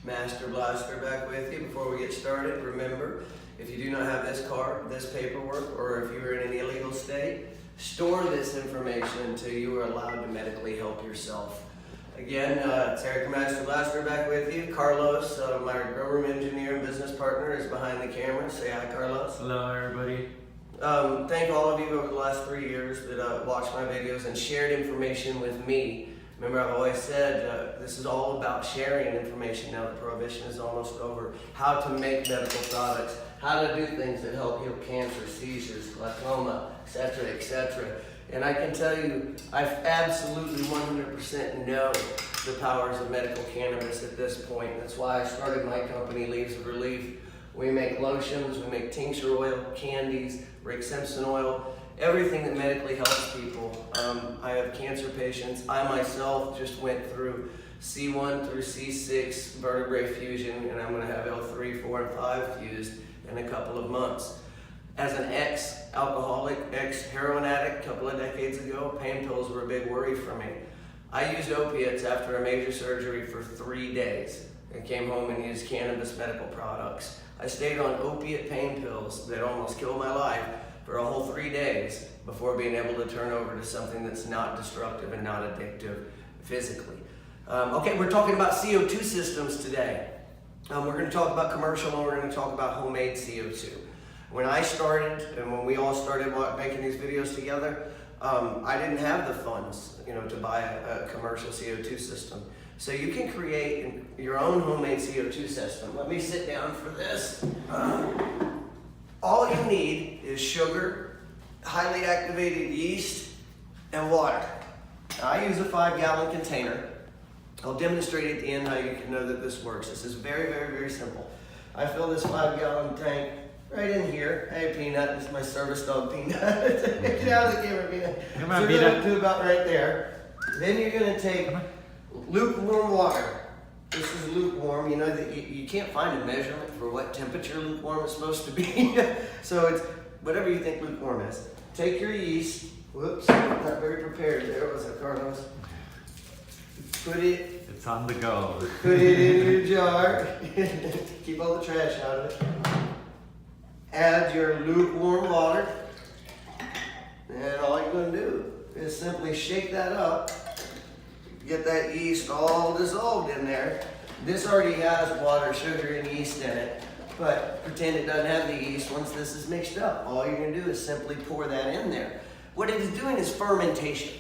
Masterblaster back with you. Before we get started, remember, if you do not have this card, this paperwork, or if you're in an illegal state, store this information until you are allowed to medically help yourself. Again, it's Eric Masterblaster back with you. Carlos, my grow room engineer and business partner, is behind the camera. Say hi, Carlos. Hello, everybody. Thank all of you over the last 3 years that watched my videos and shared information with me. Remember, I've always said this is all about sharing information now that prohibition is almost over. How to make medical products, how to do things that help heal cancer, seizures, glaucoma, etc., etc. And I can tell you, I absolutely 100% know the powers of medical cannabis at this point. That's why I started my company, Leaves of Relief. We make lotions, we make tincture oil, candies, Rick Simpson oil, everything that medically helps people. I have cancer patients. I myself just went through C1 through C6 vertebrae fusion, and I'm going to have L3, 4, and 5 fused in a couple of months. As an ex-alcoholic, ex-heroin addict a couple of decades ago, pain pills were a big worry for me. I used opiates after a major surgery for 3 days and came home and used cannabis medical products. I stayed on opiate pain pills that almost killed my life for a whole 3 days before being able to turn over to something that's not destructive and not addictive physically. Okay, we're talking about CO2 systems today. We're going to talk about commercial and we're going to talk about homemade CO2. When I started and when we all started making these videos together, I didn't have the funds, to buy a commercial CO2 system. So you can create your own homemade CO2 system. Let me sit down for this. All you need is sugar, highly activated yeast, and water. Now, I use a 5-gallon container. I'll demonstrate at the end how you can know that this works. This is very, very, very simple. I fill this 5-gallon tank right in here. Hey, Peanut, this is my service dog, Peanut. Get out of the camera, Peanut. Come on, so Peanut. to about right there. Then you're gonna take lukewarm water. This is lukewarm. You know that you can't find a measurement for what temperature lukewarm is supposed to be. So it's whatever you think lukewarm is. Take your yeast. Whoops, I'm not very prepared there. Was it, Carlos? Put it. It's on the go. Put it in your jar. Keep all the trash out of it. Add your lukewarm water. And all you're going to do is simply shake that up. Get that yeast all dissolved in there. This already has water, sugar, and yeast in it, but pretend it doesn't have the yeast. Once this is mixed up, all you're going to do is simply pour that in there. What it is doing is fermentation.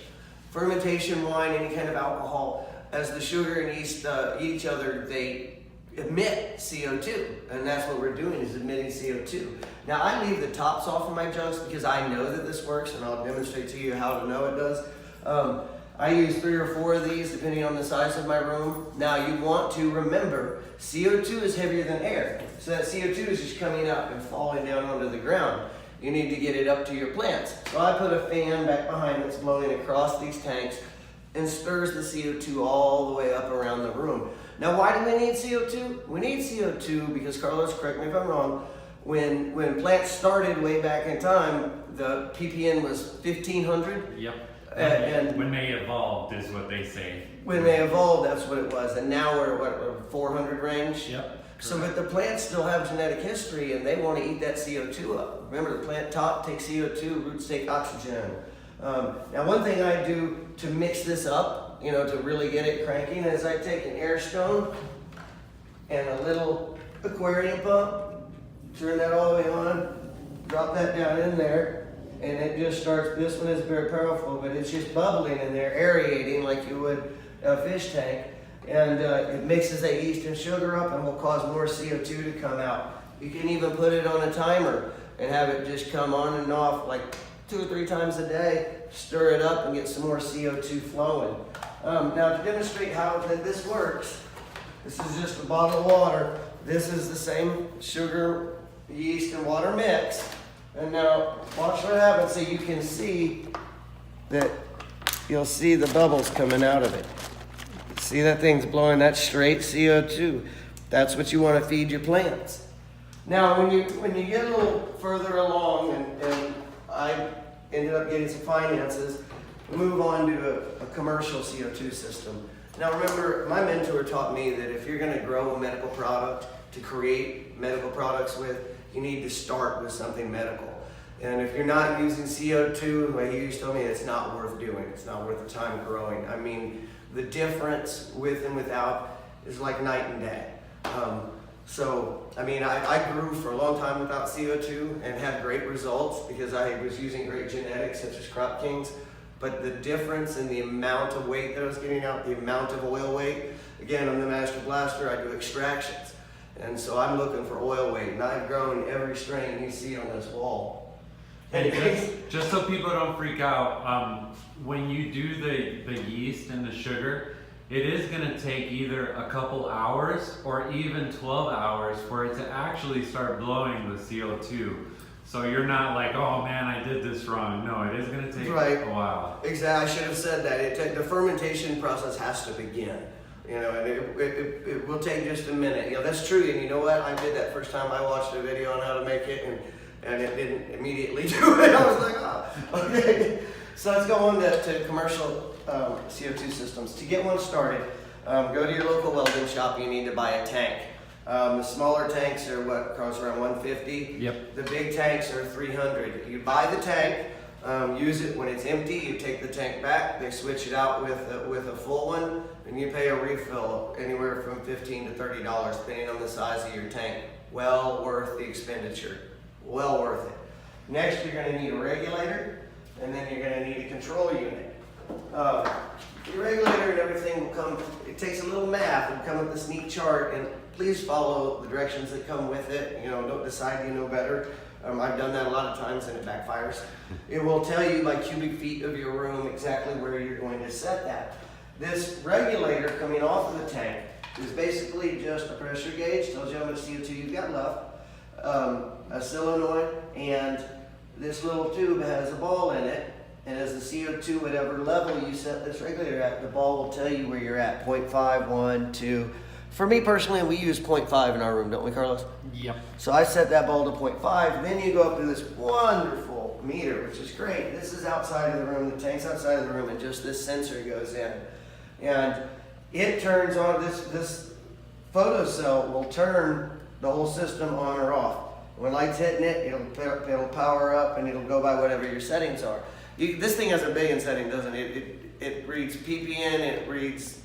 Fermentation, wine, any kind of alcohol, as the sugar and yeast eat each other, they emit CO2, and that's what we're doing, is emitting CO2. Now, I leave the tops off of my jugs because I know that this works, and I'll demonstrate to you how to know it does. I use 3 or 4 of these depending on the size of my room. Now you want to remember, CO2 is heavier than air. So that CO2 is just coming up and falling down onto the ground. You need to get it up to your plants. So I put a fan back behind that's blowing across these tanks and stirs the CO2 all the way up around the room. Now why do we need CO2? We need CO2 because, Carlos, correct me if I'm wrong, when plants started way back in time, the ppm was 1500. Yep. And when they evolved is what they say. When they evolved, that's what it was. And now we're what, 400 range? Yep. So, but the plants still have genetic history and they want to eat that CO2 up. Remember, the plant top takes CO2, roots take oxygen. Now, one thing I do to mix this up, to really get it cranking, is I take an air stone and a little aquarium pump, turn that all the way on, drop that down in there, and it just starts. This one is very powerful, but it's just bubbling in there, aerating like you would a fish tank, and it mixes that yeast and sugar up and will cause more CO2 to come out. You can even put it on a timer and have it just come on and off like 2 or 3 times a day, stir it up and get some more CO2 flowing. Now to demonstrate how this works, this is just a bottle of water. This is the same sugar, yeast, and water mix. And now watch what happens so you can see that you'll see the bubbles coming out of it. See that thing's blowing, that straight CO2. That's what you want to feed your plants. Now when you get a little further along, and I ended up getting some finances, move on to a commercial CO2 system. Now remember, my mentor taught me that if you're going to grow a medical product to create medical products with, you need to start with something medical. And if you're not using CO2, like he used to tell me, it's not worth doing. It's not worth the time growing. I mean, the difference with and without is like night and day. So, I mean, I grew for a long time without CO2 and had great results because I was using great genetics such as Crop Kings. But the difference in the amount of weight that I was getting out, the amount of oil weight, again, I'm the Masterblaster, I do extractions. And so I'm looking for oil weight, and I've grown every strain you see on this wall. And just so people don't freak out, when you do the yeast and the sugar, it is going to take either a couple hours or even 12 hours for it to actually start blowing the CO2. So you're not like, oh man, I did this wrong. No, it is going to take a while. Exactly, I should have said that. The fermentation process has to begin. You know, and it will take just a minute. You know, that's true. And you know what? I did that first time I watched a video on how to make it, and it didn't immediately do it. I was like, oh, okay. So let's go on to commercial CO2 systems. To get one started, go to your local welding shop. You need to buy a tank. The smaller tanks are what cost around $150. Yep. The big tanks are $300. You buy the tank, use it when it's empty. You take the tank back. They switch it out with a full one, and you pay a refill anywhere from $15 to $30 depending on the size of your tank. Well worth the expenditure. Well worth it. Next, you're going to need a regulator, and then you're going to need a control unit. Your regulator and everything will come. It takes a little math. It'll come with this neat chart, and please follow the directions that come with it. You know, don't decide you know better. I've done that a lot of times and it backfires. It will tell you by cubic feet of your room exactly where you're going to set that. This regulator coming off of the tank is basically just a pressure gauge, tells you how much CO2 you've got left, a solenoid, and this little tube has a ball in it. And as the CO2, whatever level you set this regulator at, the ball will tell you where you're at, 0.5, 1, 2. For me personally, we use 0.5 in our room, don't we, Carlos? Yep. So I set that ball to 0.5, then you go up to this wonderful meter, which is great. This is outside of the room, the tank's outside of the room, and just this sensor goes in. And it turns on, this photocell will turn the whole system on or off. When light's hitting it, it'll power up and it'll go by whatever your settings are. This thing has a billion settings, doesn't it? It reads ppm, it reads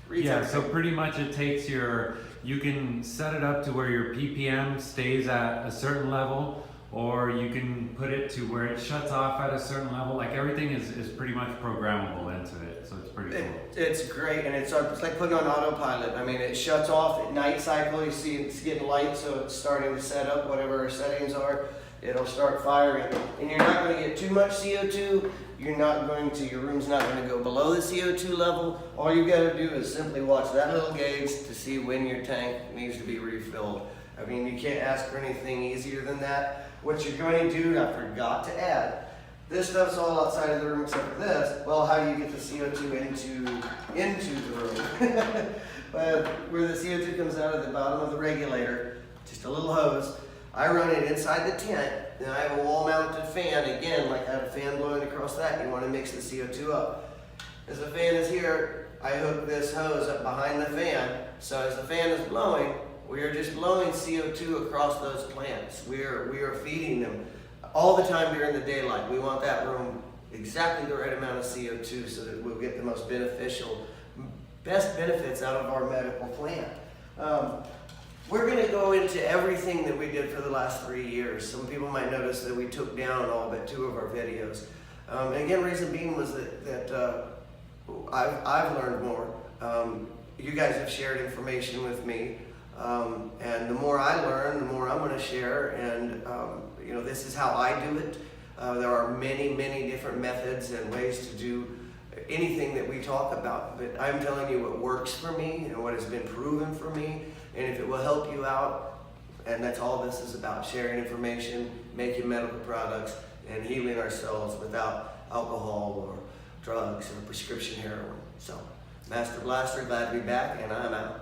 yeah, everything. so pretty much it takes you can set it up to where your ppm stays at a certain level, or you can put it to where it shuts off at a certain level. Like everything is pretty much programmable into it, so it's pretty cool. It's great, and it's like putting on autopilot. I mean, it shuts off at night cycle. You see it's getting light, so it's starting to set up whatever our settings are. It'll start firing, and you're not going to get too much CO2. Your room's not going to go below the CO2 level. All you got to do is simply watch that little gauge to see when your tank needs to be refilled. I mean, you can't ask for anything easier than that. What you're going to do, I forgot to add, this stuff's all outside of the room except for this. Well, how do you get the CO2 into the room? But where the CO2 comes out of the bottom of the regulator, just a little hose. I run it inside the tent, and I have a wall-mounted fan. Again, like I have a fan blowing across that. You want to mix the CO2 up. As the fan is here, I hook this hose up behind the fan. So as the fan is blowing, we are just blowing CO2 across those plants. We are feeding them all the time during the daylight. We want that room exactly the right amount of CO2 so that we'll get the most best benefits out of our medical plant. We're going to go into everything that we did for the last 3 years. Some people might notice that we took down all but 2 of our videos. And again, reason being was that I've learned more. You guys have shared information with me. And the more I learn, the more I'm going to share. And you know, this is how I do it. There are many, many different methods and ways to do anything that we talk about. But I'm telling you what works for me and what has been proven for me. And if it will help you out, and that's all this is about, sharing information, making medical products, and healing ourselves without alcohol or drugs or prescription heroin. So, Masterblaster, glad to be back, and I'm out.